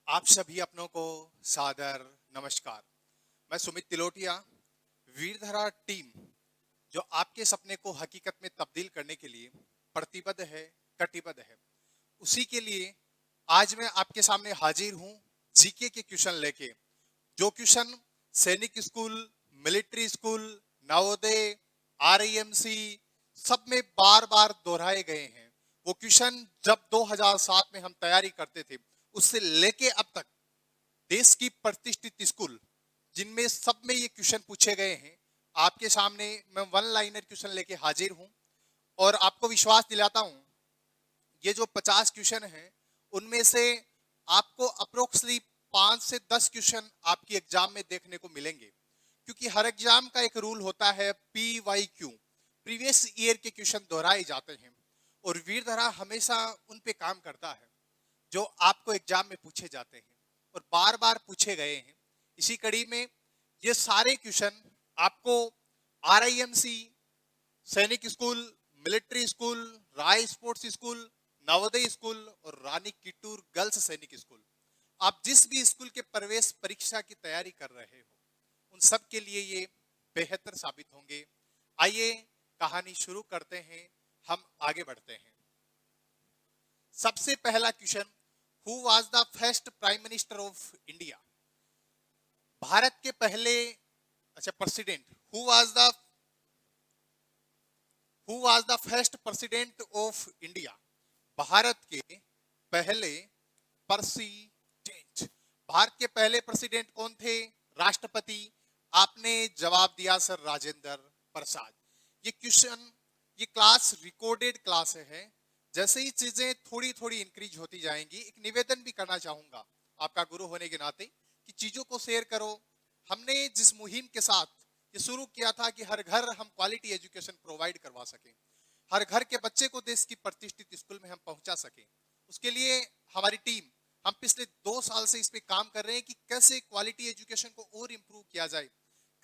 आप सभी अपनों को सादर नमस्कार। मैं सुमित तिलोटिया, वीरधरा टीम जो आपके सपने को हकीकत में तब्दील करने के लिए प्रतिबद्ध है, कटिबद्ध है, उसी के लिए आज मैं आपके सामने हाजिर हूं जीके के क्वेश्चन लेके। जो क्वेश्चन सैनिक school, military school, Navodaya, RIMC सब में बार बार दोहराए गए हैं। वो क्वेश्चन जब 2007 में हम तैयारी करते थे, उससे लेके अब तक देश की प्रतिष्ठित स्कूल जिनमें सब में ये क्वेश्चन पूछे गए हैं, आपके सामने मैं वन लाइनर क्वेश्चन लेके हाजिर हूं। और आपको विश्वास दिलाता हूं, ये जो 50 क्वेश्चन हैं उनमें से आपको अप्रोक्सली 5 से 10 क्वेश्चन आपकी एग्जाम में देखने को मिलेंगे, क्योंकि हर एग्जाम का एक रूल होता है PYQ, प्रीवियस ईयर के क्वेश्चन दोहराए जाते हैं। और वीरधरा हमेशा उन पे काम करता है जो आपको एग्जाम में पूछे जाते हैं और बार बार पूछे गए हैं। इसी कड़ी में ये सारे क्वेश्चन आपको RIMC, सैनिक स्कूल, मिलिट्री स्कूल, राय स्पोर्ट्स स्कूल, नवोदय स्कूल और रानी किटूर गर्ल्स सैनिक स्कूल, आप जिस भी स्कूल के प्रवेश परीक्षा की तैयारी कर रहे हो, उन सब के लिए ये बेहतर साबित होंगे। आइए कहानी शुरू करते हैं, हम आगे बढ़ते हैं। सबसे पहला question, who was the first prime minister of India? Bharat के पहले, अच्छा president, who was the first president of India? Bharat के पहले प्रेसिडेंट, भारत के पहले प्रेसिडेंट कौन थे? राष्ट्रपति। आपने जवाब दिया सर राजेंद्र प्रसाद। ये क्वेश्चन, ये क्लास रिकॉर्डेड क्लास है। जैसे ही चीजें थोड़ी थोड़ी इंक्रीज होती जाएंगी, एक निवेदन भी करना चाहूंगा आपका गुरु होने के नाते कि चीजों को शेयर करो। हमने जिस मुहिम के साथ ये शुरू किया था कि हर घर हम क्वालिटी एजुकेशन प्रोवाइड करवा सकें, हर घर के बच्चे को देश की प्रतिष्ठित स्कूल में हम पहुंचा सकें, उसके लिए हमारी टीम, हम पिछले 2 साल से इस पे काम कर रहे हैं कि कैसे क्वालिटी एजुकेशन को और इम्प्रूव किया जाए,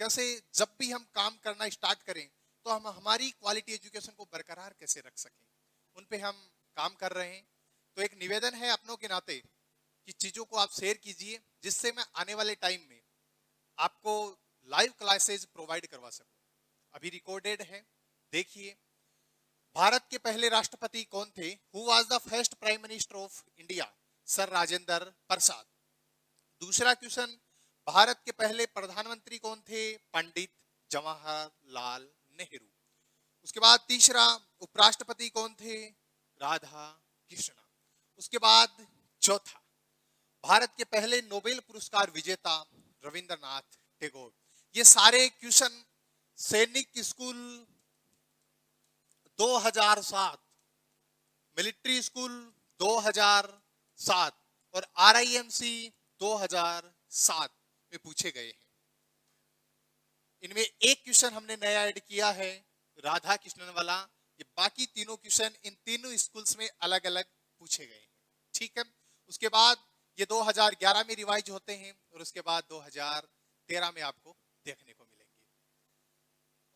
कैसे जब भी हम काम करना स्टार्ट करें तो हम हमारी क्वालिटी एजुकेशन को बरकरार कैसे रख सकें, उन पे हम काम कर रहे हैं। तो एक निवेदन है अपनों के नाते कि चीजों को आप शेयर कीजिए, जिससे मैं आने वाले टाइम में आपको लाइव क्लासेस प्रोवाइड करवा सकूं। अभी रिकॉर्डेड है, देखिए। भारत के पहले राष्ट्रपति कौन थे? Who was the first prime minister of India? Sir Rajendra Prasad. दूसरा क्वेश्चन, भारत के पहले प्रधानमंत्री कौन थे? पंडित जवाहरलाल नेहरू। उसके बाद तीसरा, उपराष्ट्रपति कौन थे? राधा कृष्णा। उसके बाद चौथा, भारत के पहले नोबेल पुरस्कार विजेता रविंद्रनाथ टैगोर। ये सारे क्वेश्चन सैनिक स्कूल 2007, मिलिट्री स्कूल 2007 और RIMC 2007 में पूछे गए हैं। इनमें एक क्वेश्चन हमने नया ऐड किया है, राधा कृष्णन वाला। ये बाकी तीनों क्वेश्चन इन तीनों स्कूल्स में अलग अलग पूछे गए हैं, ठीक है। उसके बाद ये 2011 में रिवाइज होते हैं और उसके बाद 2013 में आपको देखने को मिलेंगे।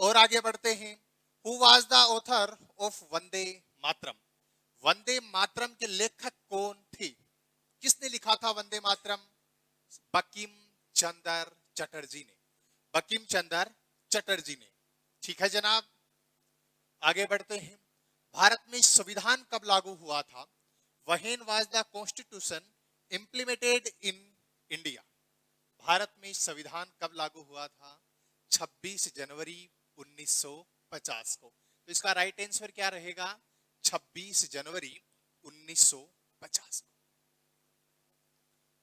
और आगे बढ़ते हैं। Who was the author of Vande Mataram? Vande Mataram के लेखक कौन थे? किसने लिखा था वंदे मातरम? बंकिम चंद्र चटर्जी ने, बंकिम चंद्र चटर्जी ने, ठीक है जनाब। आगे बढ़ते हैं। भारत में संविधान कब लागू हुआ था? When was the constitution implemented in India? Bharat में संविधान कब लागू हुआ था? 26 जनवरी 1950 को। तो इसका राइट आंसर क्या रहेगा? 26 जनवरी 1950 को।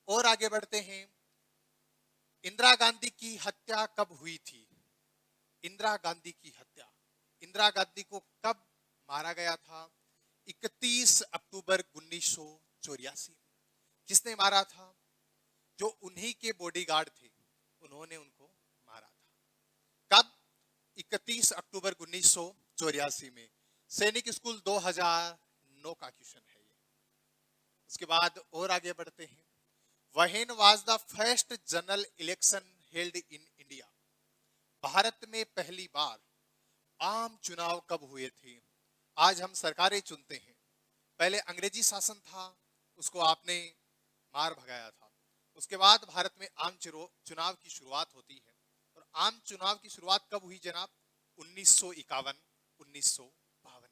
और आगे बढ़ते हैं। इंदिरा गांधी की हत्या कब हुई थी? इंदिरा गांधी की हत्या, इंदिरा गांधी को कब मारा गया था? 31 अक्टूबर 1984 में। किसने मारा था? जो उन्हीं के बॉडीगार्ड थे, उन्होंने उनको मारा था। कब? 31 अक्टूबर 1984 में। सैनिक स्कूल 2009 का क्वेश्चन है ये। उसके बाद और आगे बढ़ते हैं। When was the first general election held in India? Bharat में पहली बार आम चुनाव कब हुए थे? आज हम सरकारें चुनते हैं, पहले अंग्रेजी शासन था, उसको आपने मार भगाया था। उसके बाद भारत में आम चुनाव की शुरुआत होती है। और आम चुनाव की शुरुआत कब हुई जनाब? 1951, 1952 में।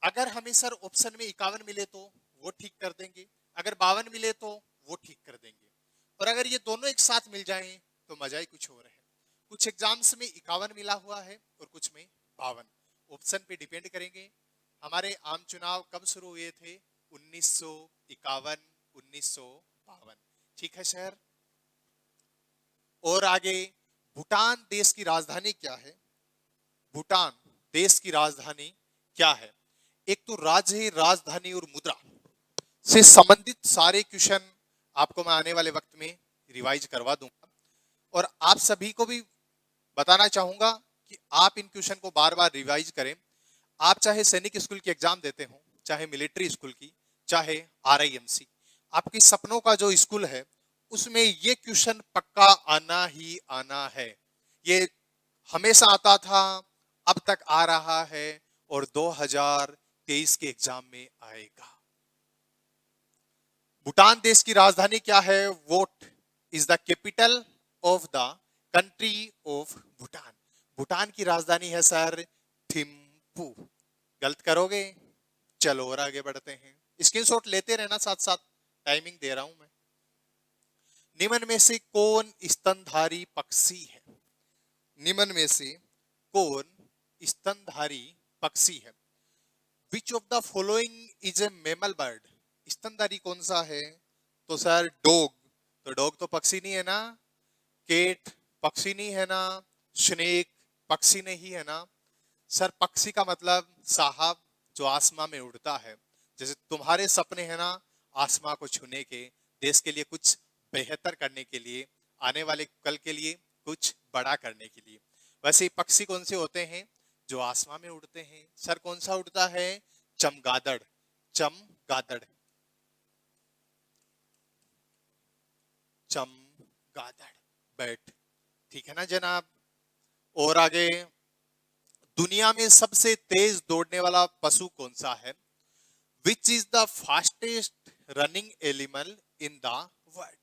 अगर हमें सर ऑप्शन में 51 मिले तो वो ठीक कर देंगे, अगर 52 मिले तो वो ठीक कर देंगे, और अगर ये दोनों एक साथ मिल जाएं तो मजा ही कुछ और है। कुछ एग्जाम्स में 51 मिला हुआ है और कुछ में 52। ऑप्शन पे डिपेंड करेंगे। हमारे आम चुनाव कब शुरू हुए थे? 1951, 1952। ठीक है सर। और आगे, भूटान देश की राजधानी क्या है? भूटान देश की राजधानी क्या है? एक तो राज्य, राजधानी और मुद्रा से संबंधित सारे क्वेश्चन आपको मैं आने वाले वक्त में रिवाइज करवा दूंगा। और आप सभी को भी बताना चाहूंगा कि आप इन क्वेश्चन को बार बार रिवाइज करें। आप चाहे सैनिक स्कूल की एग्जाम देते हो, चाहे मिलिट्री स्कूल की, चाहे आरआईएमसी, आपके सपनों का जो स्कूल है उसमें ये क्वेश्चन पक्का आना ही आना है। ये हमेशा आता था, अब तक आ रहा है और 2023 के एग्जाम में आएगा। भूटान देश की राजधानी क्या है? What is the capital of the country of Bhutan? Bhutan की राजधानी है सर थिम्पू। गलत करोगे? चलो और आगे बढ़ते हैं। स्क्रीनशॉट लेते रहना साथ साथ, टाइमिंग दे रहा हूं मैं। निम्न में से कौन स्तनधारी पक्षी है? निम्न में से कौन स्तनधारी पक्षी है? Which of the following is a mammal bird? स्तनधारी कौन सा है? तो सर डॉग। तो डॉग तो पक्षी नहीं है ना, केट पक्षी नहीं है ना, स्नेक पक्षी नहीं है ना। सर पक्षी का मतलब साहब जो आसमां में उड़ता है। जैसे तुम्हारे सपने हैं ना आसमां को छूने के, देश के लिए कुछ बेहतर करने के लिए, आने वाले कल के लिए कुछ बड़ा करने के लिए, वैसे ही पक्षी कौन से होते हैं? जो आसमां में उड़ते हैं। सर कौन सा उड़ता है? चमगादड़। चमगादड़, चमगादड़ बैट। ठीक है ना जनाब। और आगे, दुनिया में सबसे तेज दौड़ने वाला पशु कौन सा है? Which is the fastest running animal in the world?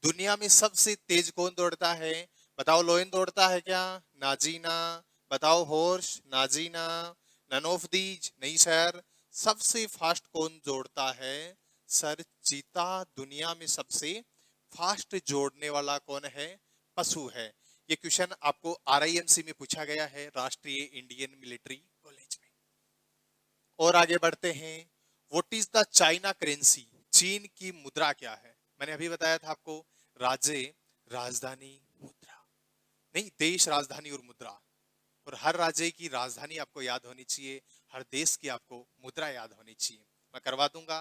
दुनिया में सबसे तेज कौन दौड़ता है? बताओ, लोयन दौड़ता है क्या? नाजीना। बताओ, हॉर्स? नाजीना। नन ऑफ दीज नहीं सर। सबसे फास्ट कौन दौड़ता है? सर चीता दुनिया में सबसे फास्ट जोड़ने वाला कौन है? पशु है। ये क्वेश्चन आपको आरआईएमसी में पूछा गया है, राष्ट्रीय इंडियन मिलिट्री कॉलेज में। और आगे बढ़ते हैं। What is the China currency? चीन की मुद्रा क्या है? मैंने अभी बताया था आपको, राज्य, राजधानी, मुद्रा। नहीं, देश, राजधानी और मुद्रा। और हर राज्य की राजधानी आपको याद होनी चाहिए, हर देश की आपको मुद्रा याद होनी चाहिए। मैं करवा दूंगा।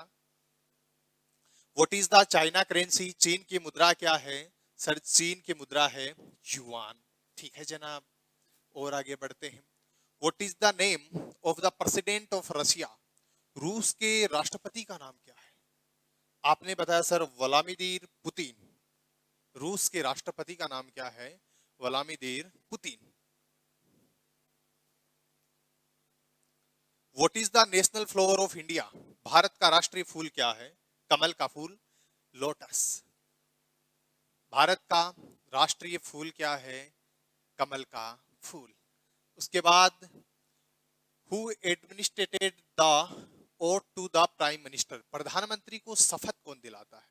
What is the China currency? चीन की मुद्रा क्या है? सर चीन की मुद्रा है युआन। ठीक है जनाब। और आगे बढ़ते हैं। What is the name of the president of Russia? रूस के राष्ट्रपति का नाम क्या है? आपने बताया सर व्लादिमीर पुतिन। रूस के राष्ट्रपति का नाम क्या है? Vladimir Putin. What is the national flower of India? Bharat का राष्ट्रीय फूल क्या है? कमल का फूल, लोटस। भारत का राष्ट्रीय फूल क्या है? कमल का फूल। उसके बाद, who administered the oath to the prime minister? प्रधानमंत्री को शपथ कौन दिलाता है?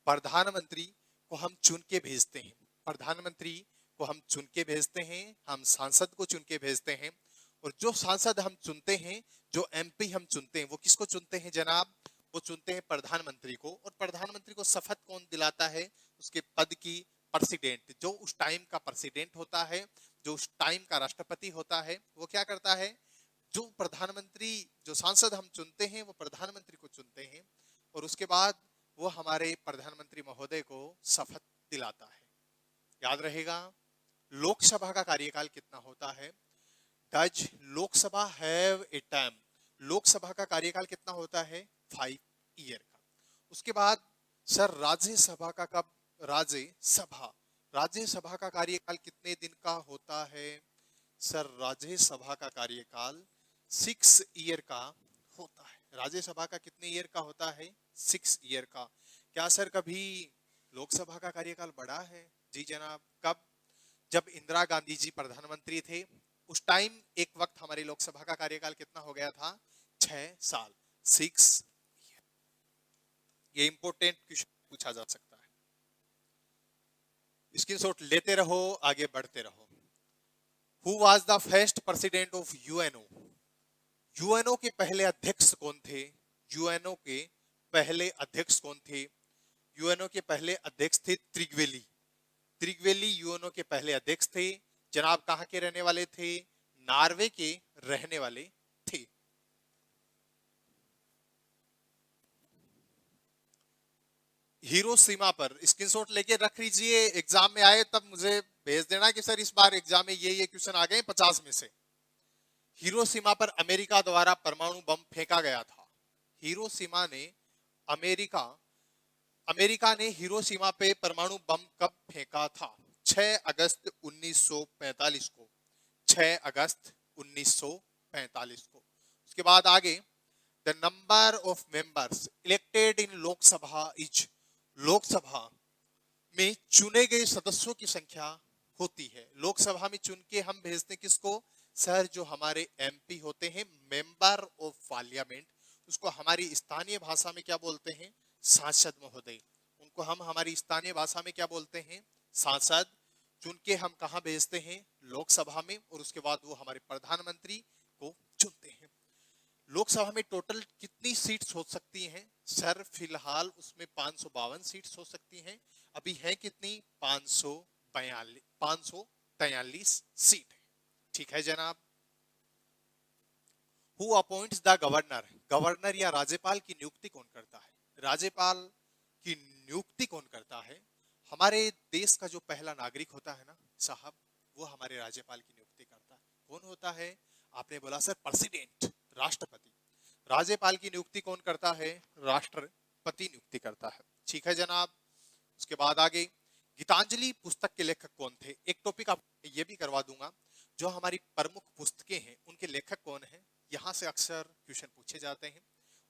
प्रधानमंत्री को हम चुन के भेजते हैं। प्रधानमंत्री को हम चुन के भेजते हैं, हम सांसद को चुन के भेजते हैं। और जो सांसद हम चुनते हैं, जो एमपी हम चुनते हैं, वो किसको चुनते हैं जनाब? वो चुनते हैं प्रधानमंत्री को। और प्रधानमंत्री को शपथ कौन दिलाता है? उसके पद की प्रेसिडेंट, जो उस टाइम का प्रेसिडेंट होता है, जो उस टाइम का राष्ट्रपति होता है, वो क्या करता है? जो प्रधानमंत्री, जो सांसद हम चुनते हैं वो प्रधानमंत्री को चुनते हैं, और उसके बाद वो हमारे प्रधानमंत्री महोदय को शपथ दिलाता है। याद रहेगा। लोकसभा का कार्यकाल कितना होता है? Does Lok Sabha have a term? Lok Sabha का कार्यकाल कितना होता है? 5 ईयर का। उसके बाद सर राज्यसभा का कब? राज्यसभा, राज्यसभा का कार्यकाल कितने दिन का होता है? सर राज्यसभा का कार्यकाल 6 ईयर का होता है। राज्यसभा का कितने ईयर का होता है? 6 ईयर का। क्या सर कभी लोकसभा का कार्यकाल बड़ा है जी जनाब। कब? जब इंदिरा गांधी जी प्रधानमंत्री थे उस टाइम एक वक्त हमारी लोकसभा का कार्यकाल कितना हो गया था? 6 साल, 6। ये इंपॉर्टेंट क्वेश्चन पूछा जा सकता है, स्क्रीनशॉट लेते रहो, आगे बढ़ते रहो। Who was the first president of UNO? UNO के पहले अध्यक्ष कौन थे? यूएनओ के पहले अध्यक्ष कौन थे? यूएनओ के पहले अध्यक्ष थे त्रिगवेली। त्रिगवेली यूएनओ के पहले अध्यक्ष थे। जनाब कहां के रहने वाले थे? नॉर्वे के रहने वाले थे। हिरोशिमा पर स्क्रीनशॉट लेके रख लीजिए, एग्जाम में आए तब मुझे भेज देना कि सर इस बार एग्जाम में ये क्वेश्चन आ गए 50 में से। हिरोशिमा पर अमेरिका द्वारा परमाणु बम फेंका गया था। हिरोशिमा ने अमेरिका अमेरिका ने हिरोशिमा पे परमाणु बम कब फेंका था? 6 अगस्त 1945 को। 6 अगस्त 1945 को। उसके बाद आगे, the number of members elected in Lok Sabha is. Lok Sabha में चुने गए सदस्यों की संख्या होती है। लोकसभा में चुन के हम भेजते हैं किसको? सर जो हमारे एमपी होते हैं, मेंबर ऑफ पार्लियामेंट, उसको हमारी स्थानीय भाषा में क्या बोलते हैं? सांसद महोदय। उनको हम हमारी स्थानीय भाषा में क्या बोलते हैं? सांसद। चुन के हम कहां भेजते हैं? लोकसभा में, और उसके बाद वो हमारे प्रधानमंत्री को चुनते हैं। लोकसभा में टोटल कितनी सीट्स हो सकती हैं? सर फिलहाल उसमें 552 सीट्स हो सकती हैं। अभी है कितनी? 543 सीट है। ठीक है जनाब। Who appoints the governor? Governor या राज्यपाल की नियुक्ति कौन करता है? राज्यपाल की नियुक्ति कौन करता है? हमारे देश का जो पहला नागरिक होता है ना साहब, वो हमारे राज्यपाल की नियुक्ति करता है। कौन होता है? आपने बोला सर प्रेसिडेंट, राष्ट्रपति। राज्यपाल की नियुक्ति कौन करता है? राष्ट्रपति नियुक्ति करता है। ठीक है जनाब। उसके बाद आगे, गीतांजलि पुस्तक के लेखक कौन थे? एक टॉपिक आप ये भी करवा दूंगा, जो हमारी प्रमुख पुस्तकें हैं उनके लेखक कौन है, यहां से अक्सर क्वेश्चन पूछे जाते हैं।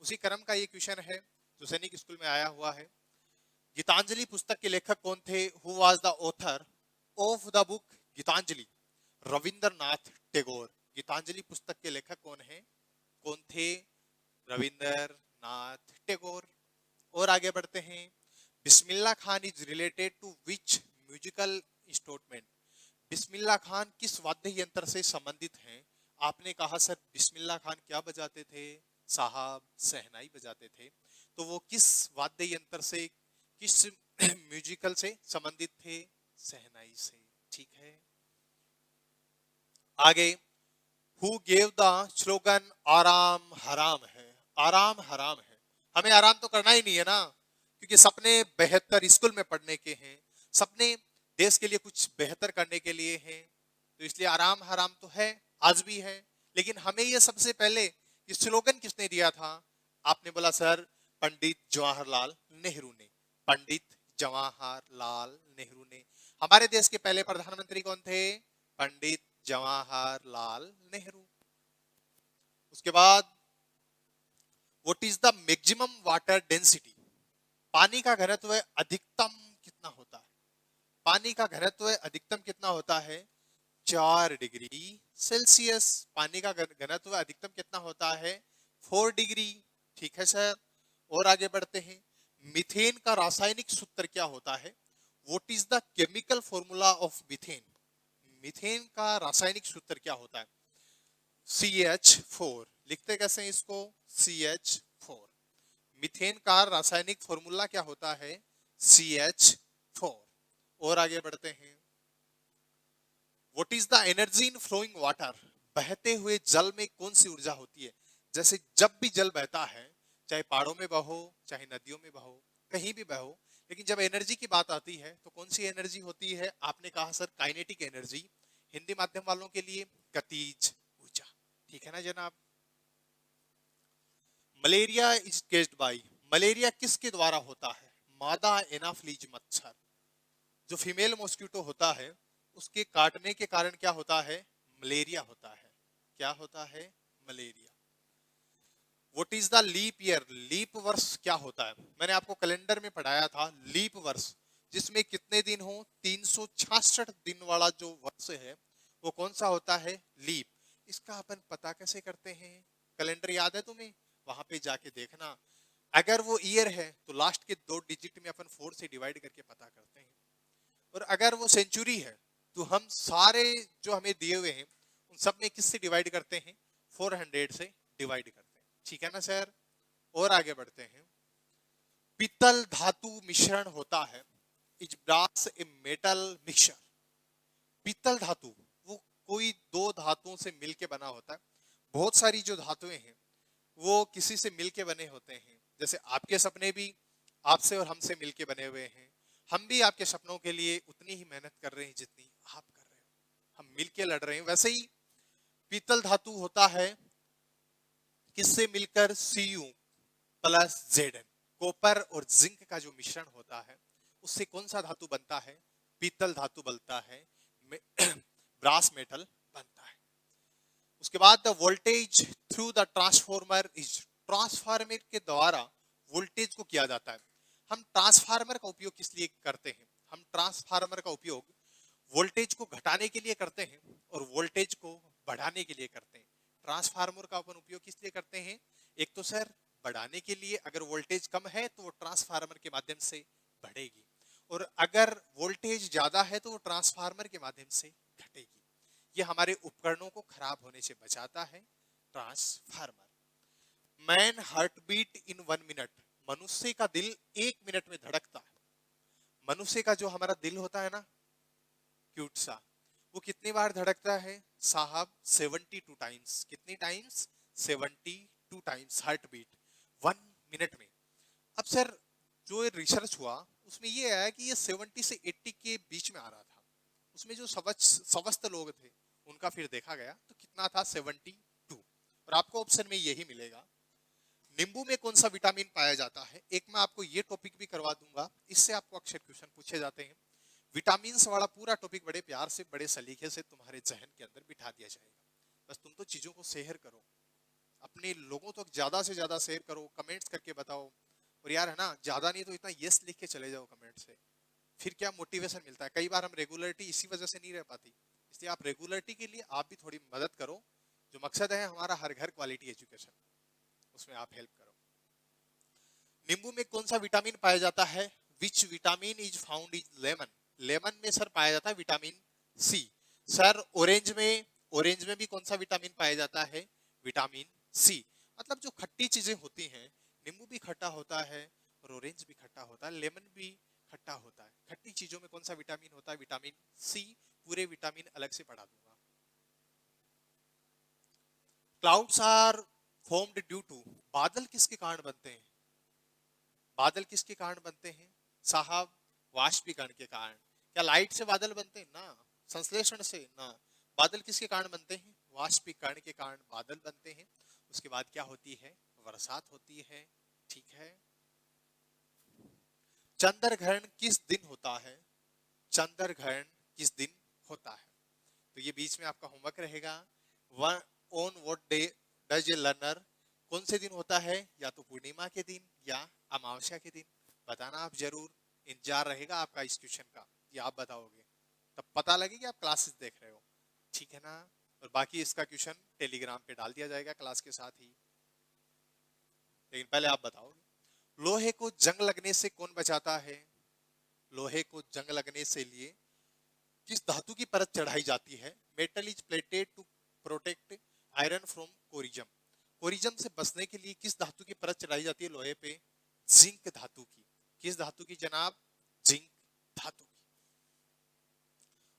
उसी क्रम का ये क्वेश्चन है जो सैनिक स्कूल में आया हुआ है। गीतांजलि पुस्तक के लेखक कौन थे? Who was the author of the book Gitanjali? Rabindranath Tagore. Gitanjali पुस्तक के लेखक कौन है? कौन थे? रविंद्रनाथ टैगोर। और आगे बढ़ते हैं। Bismillah Khan is related to which musical instrument? Bismillah Khan किस वाद्य यंत्र से संबंधित हैं? आपने कहा सर बिस्मिल्लाह खान क्या बजाते थे? साहब शहनाई बजाते थे। तो वो किस वाद्य यंत्र से, किस म्यूजिकल से संबंधित थे? शहनाई से। ठीक है। आगे, हु गेव द स्लोगन आराम हराम है? आराम हराम है। हमें आराम तो करना ही नहीं है ना, क्योंकि सपने बेहतर स्कूल में पढ़ने के हैं, सपने देश के लिए कुछ बेहतर करने के लिए हैं, तो इसलिए आराम हराम तो है, आज भी है। लेकिन हमें ये सबसे पहले ये स्लोगन किसने दिया था? आपने बोला सर पंडित जवाहरलाल नेहरू ने। पंडित जवाहरलाल नेहरू ने। हमारे देश के पहले प्रधानमंत्री कौन थे? पंडित जवाहरलाल नेहरू। उसके बाद, what is the maximum water density? पानी का घनत्व अधिकतम कितना होता है? पानी का घनत्व अधिकतम कितना होता है? 4 डिग्री सेल्सियस। पानी का घनत्व अधिकतम कितना होता है? 4 डिग्री। ठीक है सर। और आगे बढ़ते हैं। मीथेन का रासायनिक सूत्र क्या होता है? What is the chemical formula of methane? Methane का रासायनिक सूत्र क्या होता है? CH4। लिखते कैसे हैं इसको? CH4। मीथेन का रासायनिक फॉर्मूला क्या होता है? CH4। और आगे बढ़ते हैं। What is the energy in flowing water? बहते हुए जल में कौन सी ऊर्जा होती है? जैसे जब भी जल बहता है, चाहे पहाड़ों में बहो, चाहे नदियों में बहो, कहीं भी बहो, लेकिन जब एनर्जी की बात आती है तो कौन सी एनर्जी होती है? आपने कहा सर काइनेटिक एनर्जी। हिंदी माध्यम वालों के लिए गतिज ऊर्जा। ठीक है ना जनाब। Malaria is caused by. Malaria किसके द्वारा होता है? मादा एनाफ्लीज मच्छर, जो फीमेल मॉस्किटो होता है, उसके काटने के कारण क्या होता है? मलेरिया होता है। क्या होता है? Malaria. What is the leap year? Leap वर्ष क्या होता है? मैंने आपको कैलेंडर में पढ़ाया था लीप वर्ष। जिसमें कितने दिन हो, 366 दिन वाला जो वर्ष है वो कौन सा होता है, लीप। इसका अपन पता कैसे करते हैं, कैलेंडर याद है तुम्हें, वहां पे जाके देखना। अगर वो ईयर है तो लास्ट के 2 डिजिट में अपन 4 से डिवाइड करके पता करते हैं, और अगर वो सेंचुरी है तो हम सारे जो हमें दिए हुए हैं उन सब में किससे डिवाइड करते हैं, 400 से डिवाइड करते हैं। ठीक है ना सर। और आगे बढ़ते हैं। पीतल धातु मिश्रण होता है, is brass a metal mixture. पीतल धातु वो कोई दो धातुओं से मिलके बना होता है। बहुत सारी जो धातुएं हैं वो किसी से मिलके बने होते हैं। जैसे आपके सपने भी आपसे और हमसे मिलके बने हुए हैं, हम भी आपके सपनों के लिए उतनी ही मेहनत कर रहे हैं जितनी आप कर रहे हो, हम मिलके लड़ रहे हैं। वैसे ही पीतल धातु होता है किससे मिलकर, Cu प्लस Zn। कॉपर और जिंक का जो मिश्रण होता है उससे कौन सा धातु बनता है, पीतल धातु बनता है, ब्रास मेटल बनता है। उसके बाद the voltage through the transformer is, transformer के द्वारा वोल्टेज को किया जाता है। हम ट्रांसफार्मर का उपयोग किस लिए करते हैं, हम ट्रांसफार्मर का उपयोग वोल्टेज को घटाने के लिए करते हैं और वोल्टेज को बढ़ाने के लिए करते हैं। ट्रांसफार्मर का अपन उपयोग किस लिए करते हैं, एक तो सर बढ़ाने के लिए, अगर वोल्टेज कम है तो वो ट्रांसफार्मर के माध्यम से बढ़ेगी, और अगर वोल्टेज ज्यादा है तो वो ट्रांसफार्मर के माध्यम से घटेगी। ये हमारे उपकरणों को खराब होने से बचाता है ट्रांसफार्मर। मैन हार्ट बीट इन 1 मिनट, मनुष्य का दिल 1 मिनट में धड़कता है। मनुष्य का जो हमारा दिल होता है ना, क्यूट सा, वो कितनी बार धड़कता है साहब, 72 टाइम्स। कितनी times, 72 times heart beat 1 minute में। अब सर जो रिसर्च हुआ उसमें ये आया कि ये 70 से 80 के बीच में आ रहा था। उसमें जो स्वस्थ लोग थे उनका फिर देखा गया तो कितना था, 72। और आपको ऑप्शन में यही मिलेगा। नींबू में कौन सा विटामिन पाया जाता है, एक मैं आपको ये टॉपिक भी करवा दूंगा, इससे आपको अक्सर क्वेश्चन पूछे जाते हैं। विटामिन वाला पूरा टॉपिक बड़े प्यार से बड़े सलीके से तुम्हारे जहन के अंदर बिठा दिया जाएगा। बस तुम तो चीजों को शेयर करो, अपने लोगों तक ज्यादा से ज्यादा शेयर करो, कमेंट्स करके बताओ। और यार है ना, ज्यादा नहीं तो इतना यस लिख के चले जाओ कमेंट से, फिर क्या मोटिवेशन मिलता है। कई बार हम रेगुलरिटी इसी वजह से नहीं रह पाती, इसलिए आप रेगुलरिटी के लिए आप भी थोड़ी मदद करो। जो मकसद है हमारा हर घर क्वालिटी एजुकेशन, उसमें आप हेल्प करो। नींबू में कौन सा विटामिन पाया जाता है, which vitamin is found in lemon. Lemon में सर पाया जाता है विटामिन सी। सर ऑरेंज में भी कौन सा विटामिन पाया जाता है, विटामिन सी। मतलब जो खट्टी चीजें होती हैं, नींबू भी खट्टा होता है और ऑरेंज भी खट्टा होता है, लेमन भी खट्टा होता है। खट्टी चीजों में कौन सा विटामिन होता है, विटामिन सी। पूरे विटामिन अलग से पढ़ा दूंगा। Clouds are formed due to, बादल किसके कारण बनते हैं, बादल किसके कारण बनते हैं साहब, वाष्पीकरण के कारण। क्या लाइट से बादल बनते हैं ना, संश्लेषण से ना। बादल किसके कारण बनते हैं, वाष्पीकरण के कारण बादल बनते हैं। उसके बाद क्या होती है, बरसात होती है। ठीक है। चंद्र ग्रहण किस दिन होता है, चंद्र ग्रहण किस दिन होता है। तो ये बीच में आपका होमवर्क रहेगा। On what day does a learner, कौन से दिन होता है, या तो पूर्णिमा के दिन या अमावस्या के दिन। बताना आप जरूर, इंतजार रहेगा आपका इस क्वेश्चन का, ये आप बताओगे तब पता लगे कि आप क्लासेस देख रहे हो। ठीक है ना। और बाकी इसका क्वेश्चन टेलीग्राम पे डाल दिया जाएगा क्लास के साथ ही। लेकिन पहले आप बताओगे, लोहे को जंग लगने से कौन बचाता है, लोहे को जंग लगने से लिए किस धातु की परत चढ़ाई जाती है। Metal is plated to protect iron from corrosion, corrosion से बचने के लिए किस धातु की परत चढ़ाई जाती है लोहे पे, जिंक धातु की। किस धातु की जनाब, जिंक धातु की।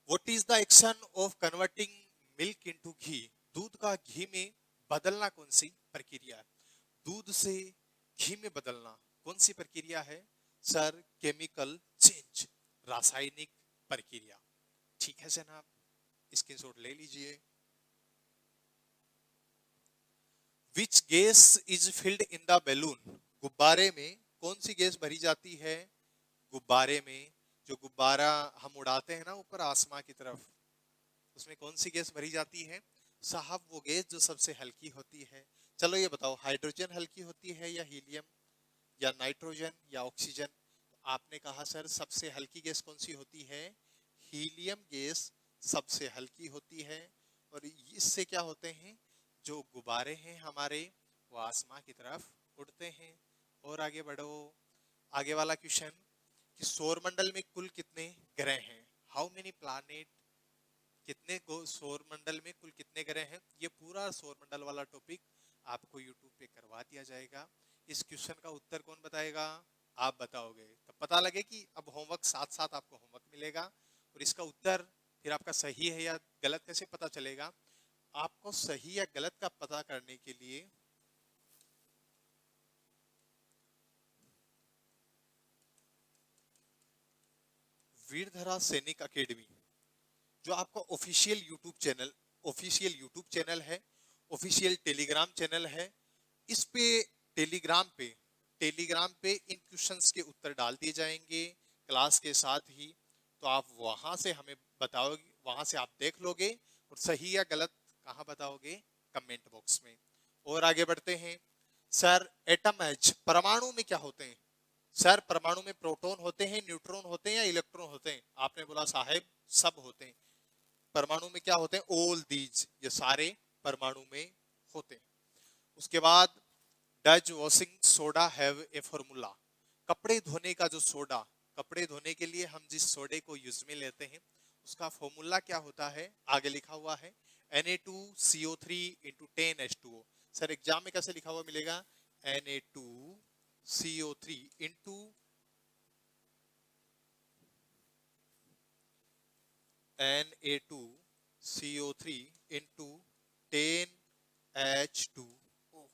What is the action of converting milk into ghee, दूध का घी में बदलना कौन सी प्रक्रिया है, दूध से घी में बदलना कौन सी प्रक्रिया है सर, केमिकल चेंज, रासायनिक प्रक्रिया। ठीक है जनाब, स्क्रीनशॉट ले लीजिए। Which gas is filled in the balloon, गुब्बारे में कौन सी गैस भरी जाती है, गुब्बारे में जो गुब्बारा हम उड़ाते हैं ना ऊपर आसमां की तरफ, उसमें कौन सी गैस भरी जाती है साहब, वो गैस जो सबसे हल्की होती है। चलो ये बताओ, हाइड्रोजन हल्की होती है या हीलियम या नाइट्रोजन या ऑक्सीजन। आपने कहा सर सबसे हल्की गैस कौन सी होती है? हीलियम गैस सबसे हल्की होती है। और इससे क्या होते हैं, जो गुब्बारे हैं हमारे वो आसमां की तरफ उड़ते हैं। और आगे बढ़ो, आगे वाला क्वेश्चन कि सौरमंडल में कुल कितने ग्रह हैं? हाउ मेनी प्लैनेट, कितने सौरमंडल में कुल कितने ग्रह हैं? ये पूरा सौरमंडल वाला टॉपिक आपको यूट्यूब पे करवा दिया जाएगा। इस क्वेश्चन का उत्तर कौन बताएगा? आप बताओगे। तब पता लगे कि अब होमवर्क साथ साथ आपको होमवर्क मिलेगा, और इसका उत्तर फिर आपका सही है या गलत कैसे पता चलेगा? आपको सही या गलत का पता करने के लिए वीरधरा सैनिक अकेडमी, जो आपका ऑफिशियल यूट्यूब चैनल है, ऑफिशियल टेलीग्राम चैनल है, इस पे टेलीग्राम पे इन क्वेश्चंस के उत्तर डाल दिए जाएंगे क्लास के साथ ही। तो आप वहां से हमें बताओगे, वहां से आप देख लोगे, और सही या गलत कहाँ बताओगे? कमेंट बॉक्स में। और आगे बढ़ते हैं। सर एटम एज परमाणु में क्या होते हैं? सर परमाणु में प्रोटॉन होते हैं, न्यूट्रॉन होते हैं या इलेक्ट्रॉन होते हैं? आपने बोला साहेब सब होते हैं। परमाणु में क्या होते हैं? ऑल दीज, ये सारे परमाणु में होते हैं। उसके बाद does washing soda have a formula? कपड़े धोने का जो सोडा, कपड़े धोने के लिए हम जिस सोडे को यूज में लेते हैं उसका फॉर्मूला क्या होता है? आगे लिखा हुआ है Na2CO3 into 10H2O। Sir exam में कैसे लिखा हुआ मिलेगा? Na2CO3 into Na2CO3 into 10H2O।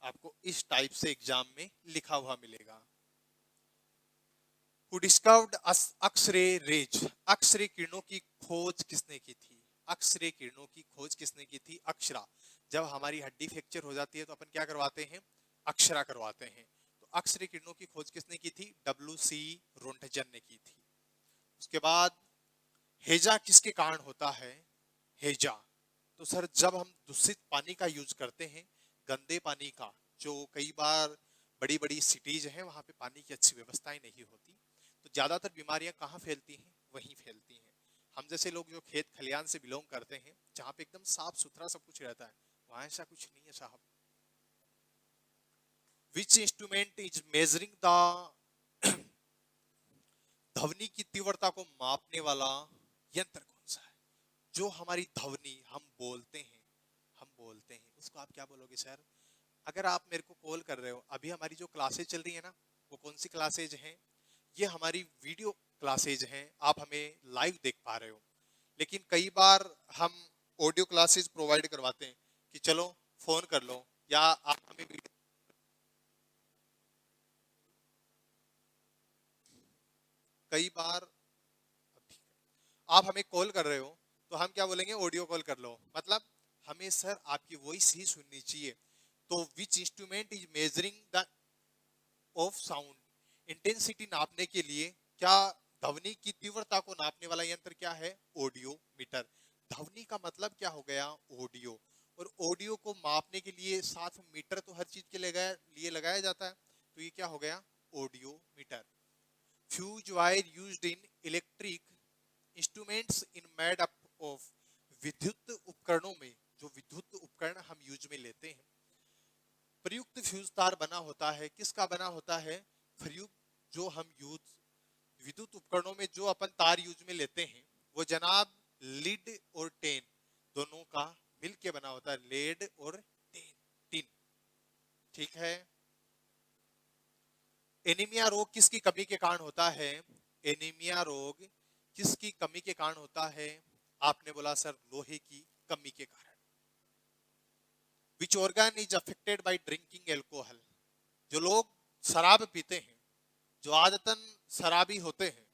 आपको इस टाइप से एग्जाम में लिखा हुआ मिलेगा। Who discovered X-ray raise? X-ray किरणों की खोज किसने की थी? X-ray किरणों की खोज किसने की थी? अक्षरा। जब हमारी हड्डी फ्रैक्चर हो जाती है तो अपन क्या करवाते हैं? अक्षरा करवाते हैं। तो X-ray किरणों की खोज किसने की थी? WC रोंटजन ने की थी। उसके बाद हैजा किसके कारण होता है? हैजा तो सर जब हम दूषित पानी का यूज करते हैं, गंदे पानी का, जो कई बार बड़ी बड़ी सिटीज हैं वहां पे पानी की अच्छी व्यवस्थाएं नहीं होती, तो ज्यादातर बीमारियां कहाँ फैलती हैं? वहीं फैलती हैं। हम जैसे लोग जो खेत खलियान से बिलोंग करते हैं, जहाँ पे एकदम साफ सुथरा सब कुछ रहता है, वहां ऐसा कुछ नहीं है साहब। Which instrument is measuring the ध्वनि की तीव्रता को मापने वाला यंत्र कौन सा है? जो हमारी ध्वनि हम बोलते हैं उसको आप क्या बोलोगे सर? अगर आप मेरे को कॉल कर रहे हो, अभी हमारी जो क्लासेज चल रही है ना, वो कौन सी क्लासेज हैं? ये हमारी वीडियो क्लासेज हैं, आप हमें लाइव देख पा रहे हो। लेकिन कई बार हम ऑडियो क्लासेज प्रोवाइड करवाते हैं कि चलो फोन कर लो, या आप हमें वीडियो, कई बार आप हमें कॉल कर रहे हो तो हम क्या बोलेंगे? ऑडियो कॉल कर लो। मतलब हमें सर आपकी वॉइस ही सुननी चाहिए। तो which instrument is measuring the of sound intensity नापने के लिए, क्या ध्वनि की तीव्रता को नापने वाला यंत्र क्या है? Audio meter. ध्वनि का मतलब क्या हो गया? ऑडियो। और ऑडियो को मापने के लिए साथ में मीटर तो हर चीज के लिए लगाया जाता है, तो ये क्या हो गया? Audio meter. Fuse wire used in electric instruments in made up of, विद्युत उपकरणों में जो विद्युत उपकरण हम यूज में लेते हैं, प्रयुक्त फ्यूज तार बना होता है, किसका बना होता है? प्रयुक्त, जो हम यूज विद्युत उपकरणों में जो अपन तार यूज में लेते हैं, वो जनाब लीड और टेन दोनों का मिलके बना होता है। लेड और टेन, टिन। ठीक है। एनीमिया रोग किसकी कमी के कारण होता है? एनीमिया रोग किसकी कमी के कारण होता है? आपने बोला सर लोहे की कमी के कारण। Which organ is affected by drinking alcohol? जो लोग शराब पीते हैं, जो आदतन शराबी होते हैं,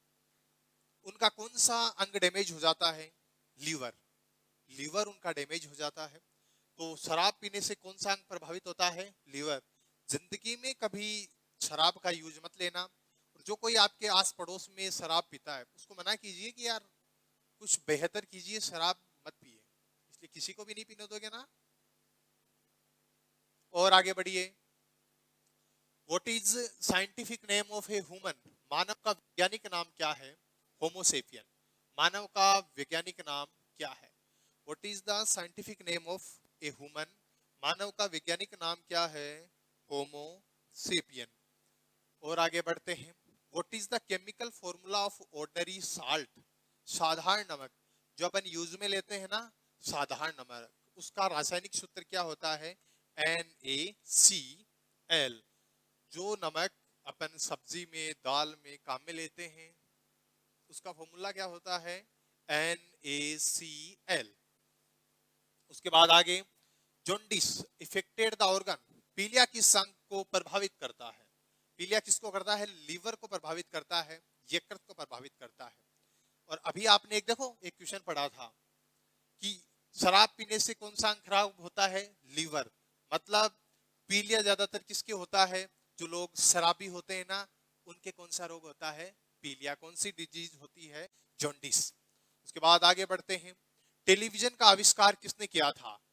उनका कौन सा अंग डैमेज हो जाता है? लीवर। लीवर उनका डैमेज हो जाता है। तो शराब पीने से कौन सा अंग प्रभावित होता है? लीवर। जिंदगी में कभी शराब का यूज मत लेना, और जो कोई आपके आस पड़ोस में शराब पीता है उसको मना कीजिए कि यार कुछ बेहतर कीजिए, शराब मत पिए। इसलिए किसी को भी नहीं पीने दोगे ना। और आगे बढ़िए। What is scientific name of a human? मानव का वैज्ञानिक नाम क्या है? होमोसेपियन। मानव का वैज्ञानिक नाम क्या है? What is the scientific name of a human? मानव का वैज्ञानिक नाम क्या है? होमोसेपियन। और आगे बढ़ते हैं। What is the chemical formula of ordinary salt? साधारण नमक जो अपन यूज में लेते हैं ना, साधारण नमक, उसका रासायनिक सूत्र क्या होता है? NaCl। जो नमक अपन सब्जी में, दाल में काम में लेते हैं, उसका फॉर्मूला क्या होता है? NaCl। उसके बाद आगे, जॉन्डिस इफेक्टेड द ऑर्गन। पीलिया किस अंग को प्रभावित करता है? पीलिया किसको करता है? लीवर को प्रभावित करता है, यकृत को प्रभावित करता है। और अभी आपने एक देखो एक क्वेश्चन पढ़ा था कि शराब पीने से कौन सा अंग खराब होता है? लीवर। मतलब पीलिया ज्यादातर किसके होता है? जो लोग शराबी होते हैं ना, उनके कौन सा रोग होता है? पीलिया। कौन सी डिजीज होती है? जॉन्डिस। उसके बाद आगे बढ़ते हैं। टेलीविजन का आविष्कार किसने किया था?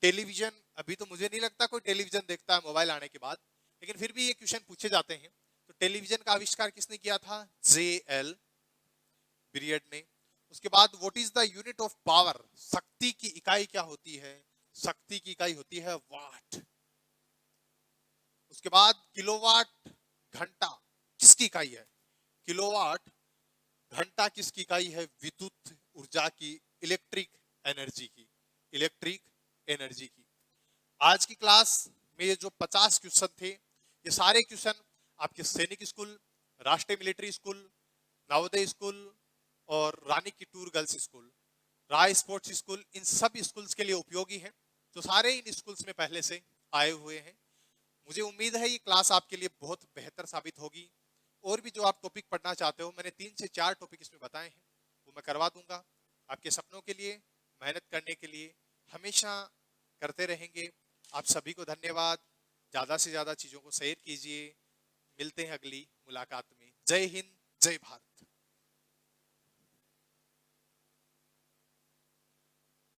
टेलीविजन, अभी तो मुझे नहीं लगता कोई टेलीविजन देखता है मोबाइल आने के बाद, लेकिन फिर भी ये क्वेश्चन पूछे जाते हैं। तो टेलीविजन का आविष्कार किसने किया था? JL पीरियड ने। उसके बाद what is the unit of power? शक्ति की इकाई क्या होती है? शक्ति की इकाई होती है वाट। उसके बाद किलोवाट घंटा किसकी इकाई है? किलोवाट घंटा किसकी इकाई है? विद्युत ऊर्जा की, इलेक्ट्रिक एनर्जी की, इलेक्ट्रिक एनर्जी की। आज की क्लास में ये जो 50 क्वेश्चन थे, ये सारे क्वेश्चन आपके सैनिक स्कूल, राष्ट्रीय मिलिट्री स्कूल, नवोदय स्कूल और रानी की टूर गर्ल्स स्कूल, राय स्पोर्ट्स स्कूल, इन सब स्कूल्स के लिए उपयोगी है। तो सारे इन स्कूल्स में पहले से आए हुए हैं। मुझे उम्मीद है ये क्लास आपके लिए बहुत बेहतर साबित होगी। और भी जो आप टॉपिक पढ़ना चाहते हो, मैंने 3 से 4 टॉपिक इसमें बताए हैं, वो मैं करवा दूंगा। आपके सपनों के लिए मेहनत करने के लिए हमेशा करते रहेंगे। आप सभी को धन्यवाद। ज़्यादा से ज़्यादा चीज़ों को शेयर कीजिए। मिलते हैं अगली मुलाकात में। जय हिंद, जय भारत।